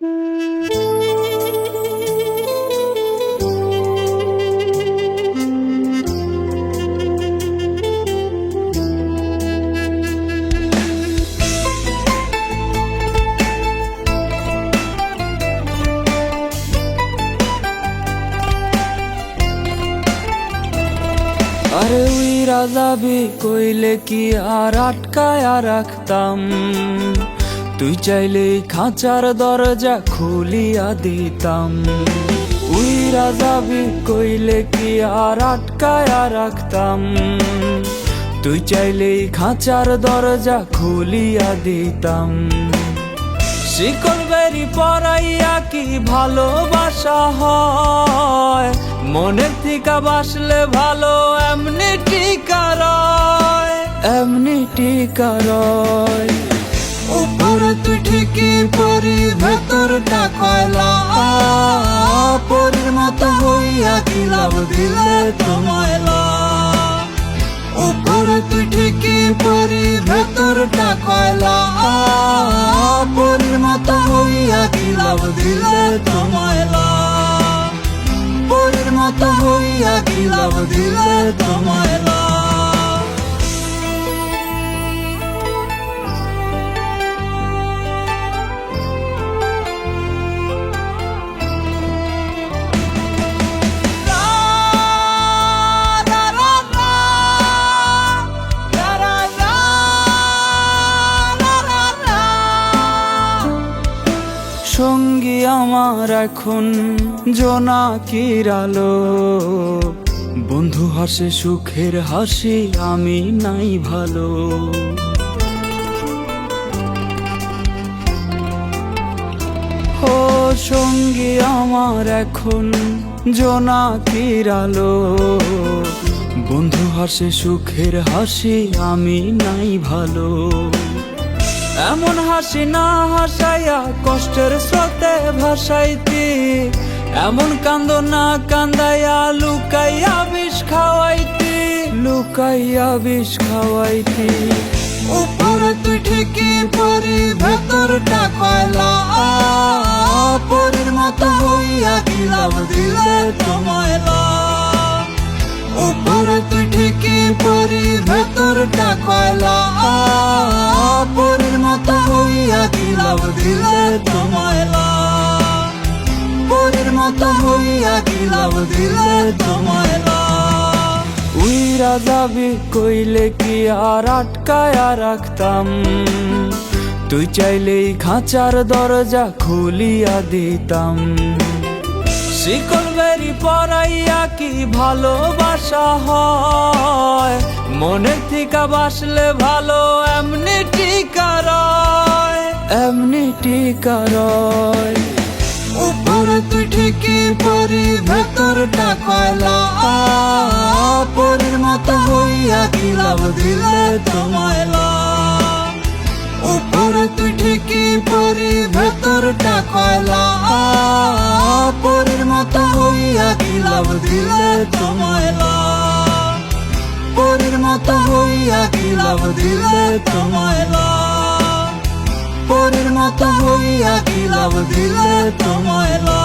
আরে উইরা যাবি কইলে কি আর আটকায়া রাখতাম, তুই চাইলে খাঁচার দরজা খুলিয়া দিতাম। উইরা যাবি কইলে কি আর আটকায়া রাখতাম, তুই চাইলে খাঁচার দরজা খুলিয়া দিতাম। শিকল বেরি পরাইয়া কি ভালোবাসা হয়, মনের থিকা বাসলে ভালো এমনি টিকা রয়, এমনি টিকা রয়। উপরে তুই ঠিকই পরি ভেতরটা কয়লা, পরির মতো হইয়া কি লাভ দিলে তোমায়লা। উপরে তুই ঠিকই পরি ভেতরটা কয়লা, পরির মতো হইয়া কি লাভ দিলে তোমায়লা। পরির মতো হইয়া কি লাভ দিলে তোমায়লা। সঙ্গী আমার এখন জোনাকির আলো, বন্ধু হাসে সুখের হাসি আমি নাই ভালো। ও সঙ্গী আমার এখন জোনাকির আলো, বন্ধু হাসে সুখের হাসি আমি নাই ভালো। এমন হাসি না হাসাইয়া কষ্টের স্রোতে ভাসাইতি, এমন কান্দ না কান্দাইয়া লুকাইয়া বিষ খাওয়াইতি, লুকাইয়া বিষ খাওয়াইতি। উপরে তুই ঠিকই পরি ভেতরটা কয়লা, পরির মতো হইয়া কি লাভ দিলে তোমায়লা। উপরে তুই ঠিকই পরি ভেতরটা কয়লা, পরির মতো হইয়া কি লাভ দিলে তোমায়লা। পরির মতো হইয়া কি লাভ দিলে তোমায়লা। উইরা যাবি কইলে কি আর আটকায়া রাখতাম, তুই চাইলেই খাঁচার দরজা খুলিয়া দিতাম। শিকল বেরি পরাইয়া কি ভালোবাসা হয়, মনের থিকা বাসলে ভালো এমনি টিকা রয়, এমনি টিকা রয়। উপরে তুই ঠিকই পরি ভেতরটা কয়লা, পরির মতো হইয়া কি লাভ দিলে তোমায়লা। উপরে তুই ঠিকই পরি ভেতরটা কয়লা, পরির মতো হইয়া কি লাভ দিলে তোমায়লা। পরির মতো হইয়া কি লাভ দিলে তোমায়লা। পরির মতো হইয়া কি লাভ দিলে তোমায়লা।